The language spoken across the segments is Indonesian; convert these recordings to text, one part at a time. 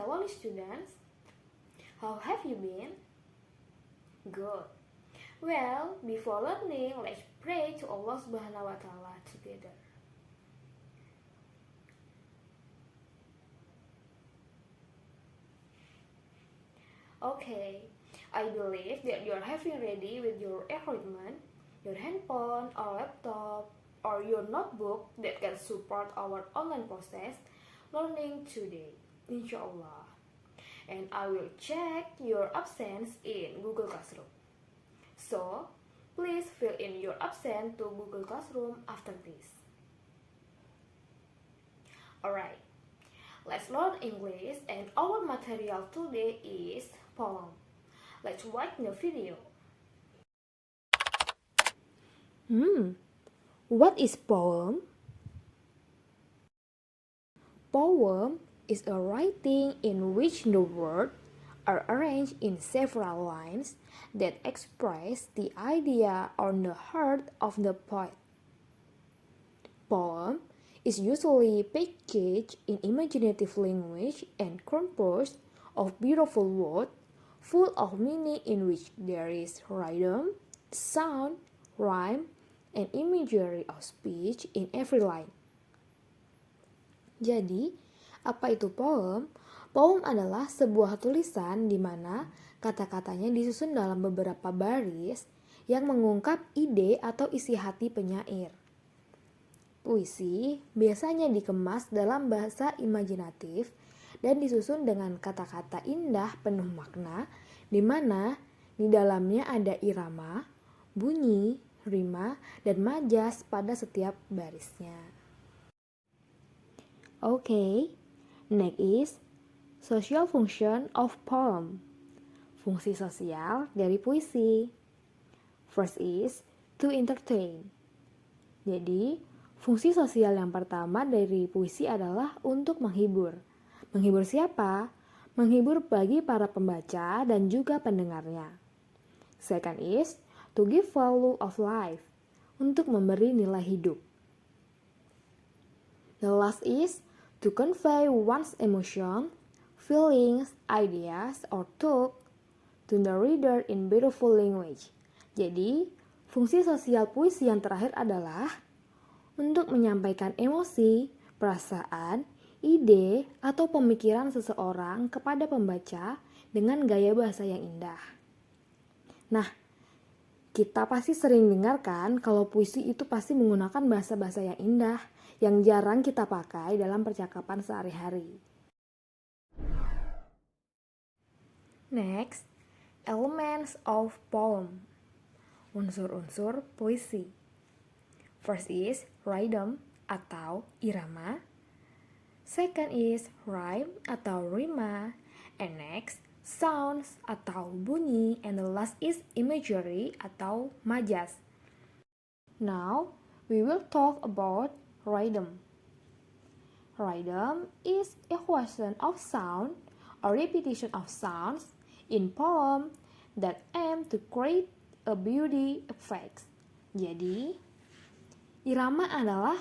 my lovely students. How have you been? Good. Well, before learning, let's pray to Allah Subhanahu wa Ta'ala together. Okay, I believe that you're having ready with your equipment, your handphone or laptop, or your notebook that can support our online process learning today, inshallah. And I will check your absence in Google Classroom. So, please fill in your absence to Google Classroom after this. Alright, let's learn English and our material today is poem. Let's watch the video. What is poem? Poem is a writing in which the words are arranged in several lines that express the idea or the heart of the poet. Poem is usually packaged in imaginative language and composed of beautiful words full of meaning in which there is rhythm, sound, rhyme, and imagery of speech in every line. Jadi, apa itu poem? Poem adalah sebuah tulisan di mana kata-katanya disusun dalam beberapa baris yang mengungkap ide atau isi hati penyair. Puisi biasanya dikemas dalam bahasa imajinatif dan disusun dengan kata-kata indah penuh makna, di mana di dalamnya ada irama, bunyi, rima, dan majas pada setiap barisnya. Okay, next is social function of poem. Fungsi sosial dari puisi. First is to entertain. Jadi, fungsi sosial yang pertama dari puisi adalah untuk menghibur. Menghibur siapa? Menghibur bagi para pembaca dan juga pendengarnya. Second is to give value of life, untuk memberi nilai hidup. The last is to convey one's emotion, feelings, ideas, or thought to the reader in beautiful language. Jadi, fungsi sosial puisi yang terakhir adalah untuk menyampaikan emosi, perasaan, ide, atau pemikiran seseorang kepada pembaca dengan gaya bahasa yang indah. Nah, kita pasti sering dengar kan kalau puisi itu pasti menggunakan bahasa-bahasa yang indah yang jarang kita pakai dalam percakapan sehari-hari. Next, elements of poem. Unsur-unsur puisi. First is rhythm atau irama. Second is rhyme atau rima. And next, sounds atau bunyi. And the last is imagery atau majas. Now, we will talk about rhythm. Rhythm is equation of sound or repetition of sounds in poem that aim to create a beauty effect. Jadi, irama adalah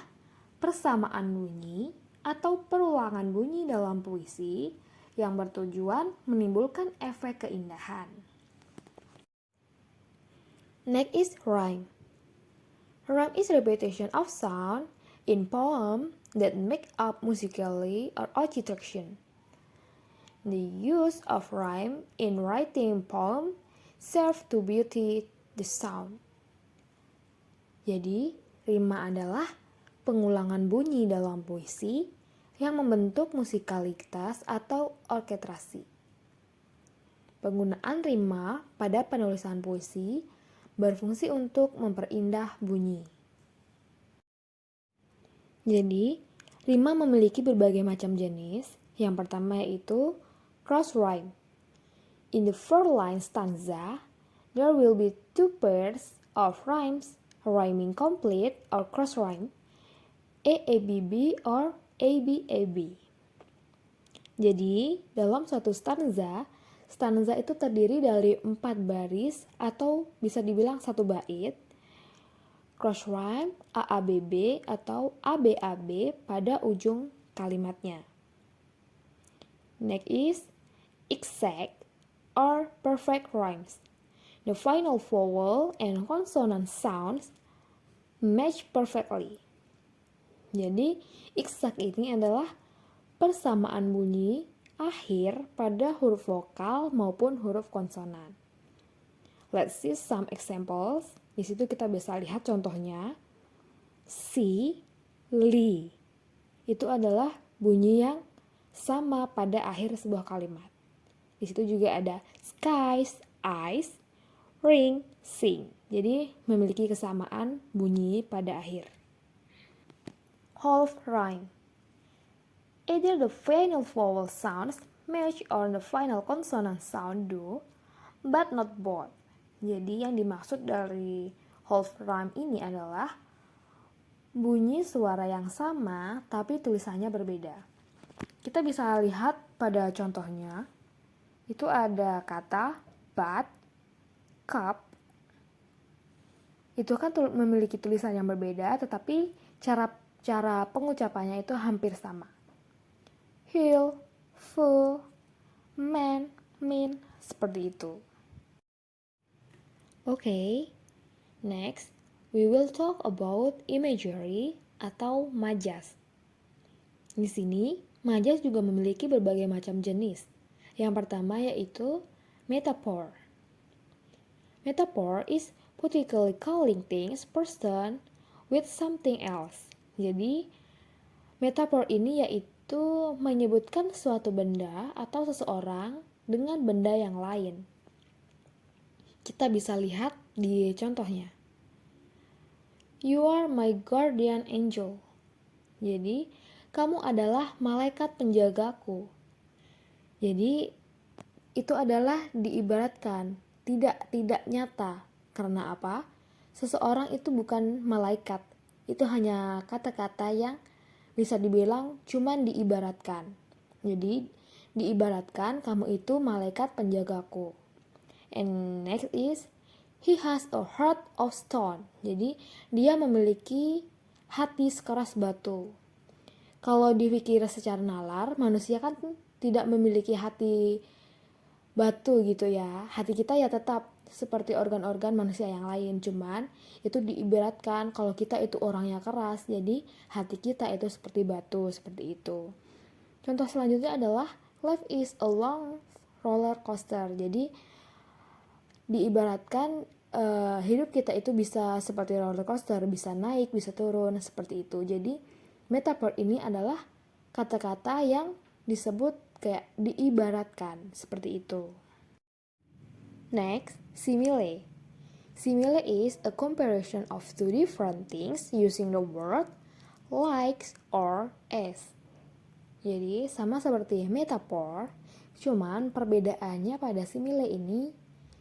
persamaan bunyi atau perulangan bunyi dalam puisi yang bertujuan menimbulkan efek keindahan. Next is rhyme. Rhyme is repetition of sound in poem that make up musically or architecture. The use of rhyme in writing poem serve to beauty the sound. Jadi, rima adalah pengulangan bunyi dalam puisi yang membentuk musikalitas atau orkestrasi. Penggunaan rima pada penulisan puisi berfungsi untuk memperindah bunyi. Jadi, rima memiliki berbagai macam jenis. Yang pertama yaitu cross rhyme. In the four line stanza, there will be two pairs of rhymes rhyming complete or cross rhyme, AABB or ABAB. Jadi, dalam suatu stanza itu terdiri dari 4 baris atau bisa dibilang satu bait, cross rhyme, AABB atau ABAB pada ujung kalimatnya. Next is exact or perfect rhymes. The final vowel and consonant sounds match perfectly. Jadi, exact ini adalah persamaan bunyi akhir pada huruf vokal maupun huruf konsonan. Let's see some examples. Di situ kita bisa lihat contohnya. Si, li. Itu adalah bunyi yang sama pada akhir sebuah kalimat. Di situ juga ada skies, ice, ring, sing. Jadi memiliki kesamaan bunyi pada akhir. Half rhyme. Either the final vowel sounds match or the final consonant sound do, but not both. Jadi yang dimaksud dari half rhyme ini adalah bunyi suara yang sama tapi tulisannya berbeda. Kita bisa lihat pada contohnya, itu ada kata but, cup. Itu kan memiliki tulisan yang berbeda, tetapi cara pengucapannya itu hampir sama. Hill, full, man, mean, seperti itu. Okay, next we will talk about imagery atau majas. Di sini, majas juga memiliki berbagai macam jenis. Yang pertama yaitu metaphor. Metaphor is particularly calling things, person with something else. Jadi, metaphor ini yaitu menyebutkan suatu benda atau seseorang dengan benda yang lain. Kita bisa lihat di contohnya. You are my guardian angel. Jadi, kamu adalah malaikat penjagaku. Jadi, itu adalah diibaratkan, tidak nyata. Karena apa? Seseorang itu bukan malaikat. Itu hanya kata-kata yang bisa dibilang cuman diibaratkan. Jadi, diibaratkan kamu itu malaikat penjagaku. And next is, he has a heart of stone. Jadi, dia memiliki hati sekeras batu. Kalau dipikir secara nalar, manusia kan tidak memiliki hati batu gitu ya. Hati kita ya tetap seperti organ-organ manusia yang lain. Cuman, itu diibaratkan kalau kita itu orangnya keras. Jadi, hati kita itu seperti batu, seperti itu. Contoh selanjutnya adalah, life is a long roller coaster. Jadi, diibaratkan hidup kita itu bisa seperti roller coaster, bisa naik, bisa turun, seperti itu. Jadi metaphor ini adalah kata-kata yang disebut kayak diibaratkan, seperti itu. Next, simile. Simile is a comparison of two different things using the word like or as. Jadi sama seperti metaphor, cuman perbedaannya pada simile ini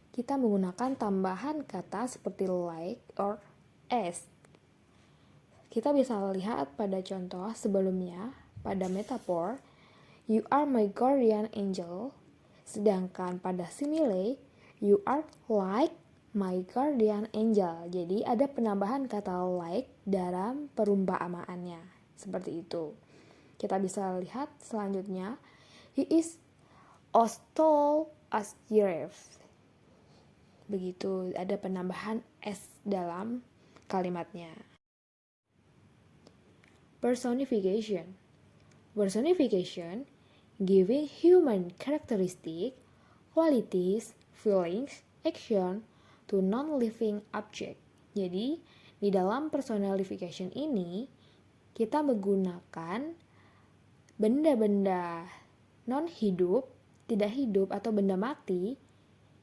kita menggunakan tambahan kata seperti like or as. Kita bisa lihat pada contoh sebelumnya, pada metaphor, you are my guardian angel. Sedangkan pada simile, you are like my guardian angel. Jadi ada penambahan kata like dalam perumpamaannya. Seperti itu. Kita bisa lihat selanjutnya, he is as tall as giraffe. Begitu, ada penambahan s dalam kalimatnya. Personification. Personification, giving human characteristic, qualities, feelings, action to non-living object. Jadi, di dalam personification ini, kita menggunakan benda-benda non-hidup, tidak hidup, atau benda mati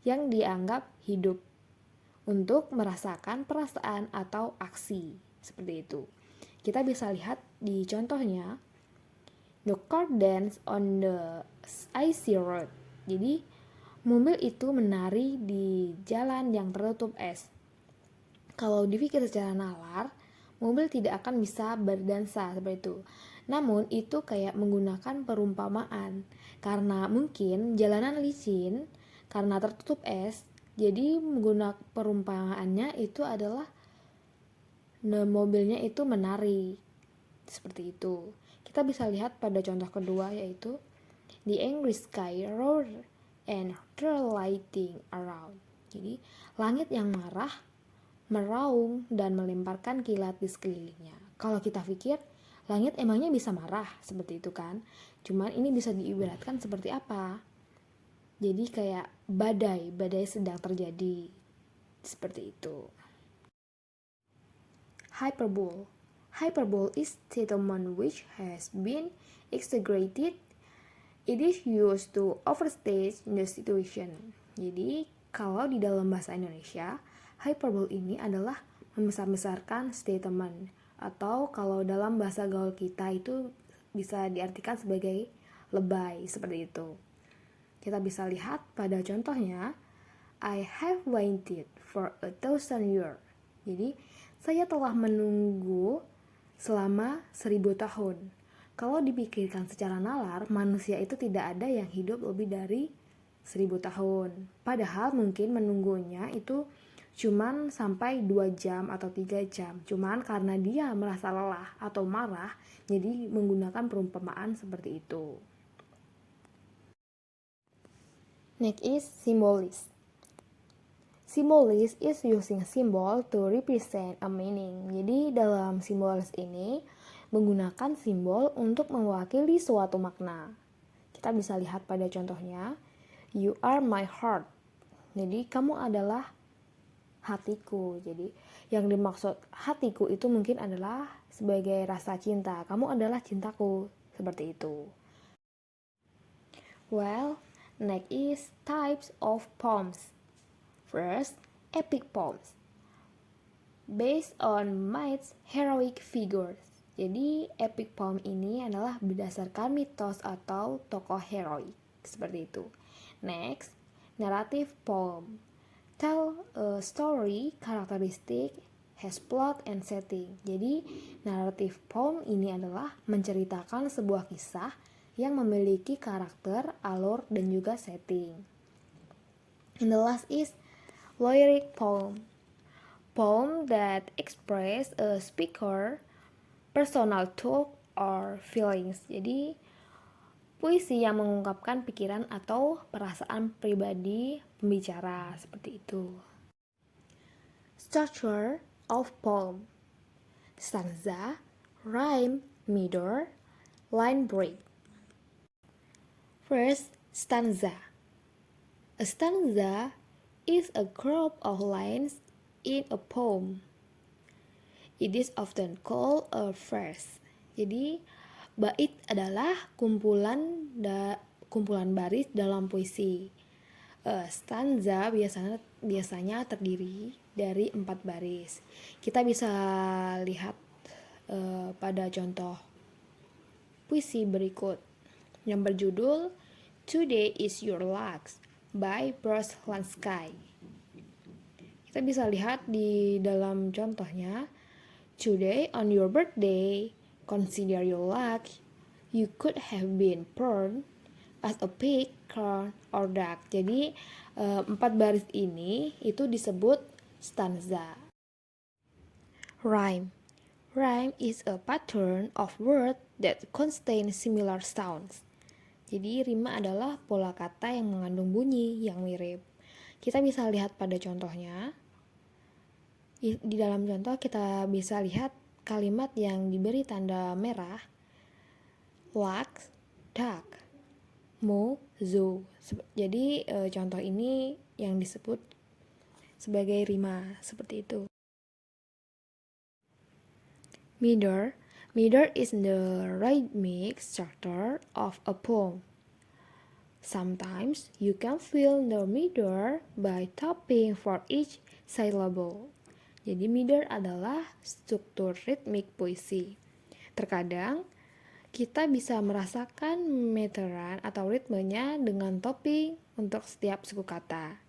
yang dianggap hidup untuk merasakan perasaan atau aksi, seperti itu. Kita bisa lihat di contohnya, the car dance on the icy road. Jadi, mobil itu menari di jalan yang tertutup es. Kalau dipikir secara nalar, mobil tidak akan bisa berdansa seperti itu. Namun, itu kayak menggunakan perumpamaan. Karena mungkin jalanan licin, karena tertutup es, jadi menggunakan perumpamaannya itu adalah mobilnya itu menari, seperti itu. Kita bisa lihat pada contoh kedua, yaitu The angry sky roared and threw lightning around. Jadi, langit yang marah, meraung, dan melemparkan kilat di sekelilingnya. Kalau kita pikir, langit emangnya bisa marah seperti itu kan? Cuman ini bisa diibaratkan seperti apa? Jadi kayak badai sedang terjadi. Seperti itu. Hyperbole. Hyperbole is statement which has been exaggerated. It is used to overstate the situation. Jadi, kalau di dalam bahasa Indonesia, hyperbole ini adalah membesar-besarkan statement. Atau kalau dalam bahasa gaul kita itu bisa diartikan sebagai lebay, seperti itu. Kita bisa lihat pada contohnya, I have waited for 1,000 years. Jadi, saya telah menunggu selama 1.000 tahun. Kalau dipikirkan secara nalar, manusia itu tidak ada yang hidup lebih dari 1.000 tahun. Padahal mungkin menunggunya itu cuman sampai 2 jam atau 3 jam. Cuman karena dia merasa lelah atau marah, jadi menggunakan perumpamaan seperti itu. Next is symbolism. Symbolism is using symbol to represent a meaning. Jadi dalam simbolis ini menggunakan simbol untuk mewakili suatu makna. Kita bisa lihat pada contohnya, you are my heart. Jadi kamu adalah hatiku. Jadi yang dimaksud hatiku itu mungkin adalah sebagai rasa cinta. Kamu adalah cintaku. Seperti itu. Well, next is types of poems. First, epic poems. Based on myths, heroic figures. Jadi, epic poem ini adalah berdasarkan mitos atau tokoh heroik. Seperti itu. Next, narrative poem. Tell a story, characteristic, has plot and setting. Jadi, narrative poem ini adalah menceritakan sebuah kisah yang memiliki karakter, alur, dan juga setting. And the last is lyric poem. Poem that express a speaker personal thought or feelings. Jadi puisi yang mengungkapkan pikiran atau perasaan pribadi pembicara, seperti itu. Structure of poem. Stanza, rhyme, meter, line break. First, stanza. A stanza is a group of lines in a poem. It is often called a verse. Jadi, bait adalah kumpulan baris dalam puisi. Stanza biasanya terdiri dari 4 baris. Kita bisa lihat pada contoh puisi berikut yang berjudul Today is Your Luck by Bruce Lansky. Kita bisa lihat di dalam contohnya, today on your birthday, consider your luck. You could have been born as a pig, corn, or duck. Jadi 4 baris ini itu disebut stanza. Rhyme. Rhyme is a pattern of words that contain similar sounds. Jadi rima adalah pola kata yang mengandung bunyi yang mirip. Kita bisa lihat pada contohnya. Di dalam contoh kita bisa lihat kalimat yang diberi tanda merah. Lux, duck, mo, zoo. Jadi contoh ini yang disebut sebagai rima, seperti itu. Meter. Meter is the rhythmic structure of a poem. Sometimes you can feel the meter by tapping for each syllable. Jadi meter adalah struktur ritmik puisi. Terkadang kita bisa merasakan meteran atau ritmenya dengan tapping untuk setiap suku kata.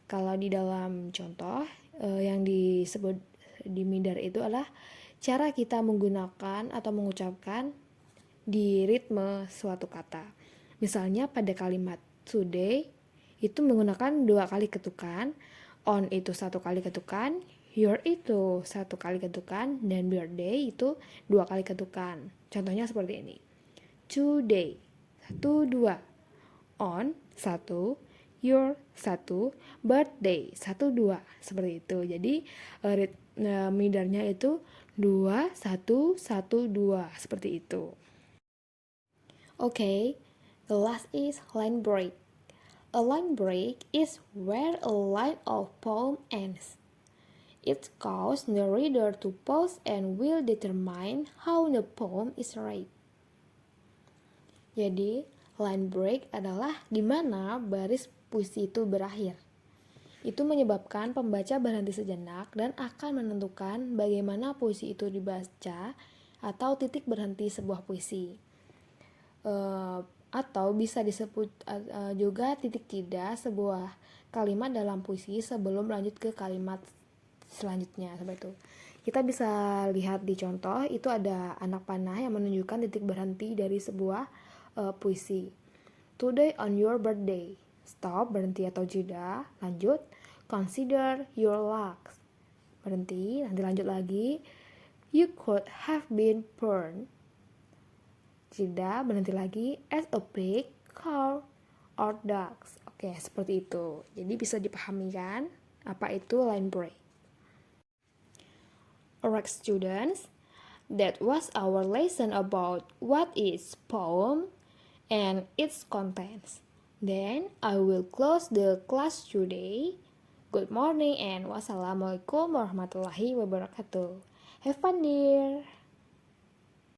Kalau di dalam contoh yang disebut di meter itu adalah cara kita menggunakan atau mengucapkan di ritme suatu kata. Misalnya pada kalimat today itu menggunakan 2 kali ketukan, on itu 1 kali ketukan, your itu 1 kali ketukan, dan birthday itu 2 kali ketukan. Contohnya seperti ini. Today 1, 2. On 1, your 1, birthday 1, 2. Seperti itu. Jadi meternya itu 2, 1, 1, 2. Seperti itu. Okay, the last is line break. A line break is where a line of poem ends. It causes the reader to pause and will determine how the poem is read. Jadi, line break adalah di mana baris puisi itu berakhir. Itu menyebabkan pembaca berhenti sejenak dan akan menentukan bagaimana puisi itu dibaca atau titik berhenti sebuah puisi. Atau bisa disebut juga titik tidak sebuah kalimat dalam puisi sebelum lanjut ke kalimat selanjutnya, seperti itu. Kita bisa lihat di contoh itu ada anak panah yang menunjukkan titik berhenti dari sebuah puisi. Today on your birthday. Stop, berhenti atau jeda. Lanjut. Consider your luck. Berhenti, nanti lanjut lagi. You could have been burned. Jeda, berhenti lagi. As a pig, cow, or dogs. Oke, seperti itu. Jadi bisa dipahami kan apa itu line break. Alright students, that was our lesson about what is poem and its contents. Then I will close the class today. Good morning and wassalamualaikum warahmatullahi wabarakatuh. Have fun dear.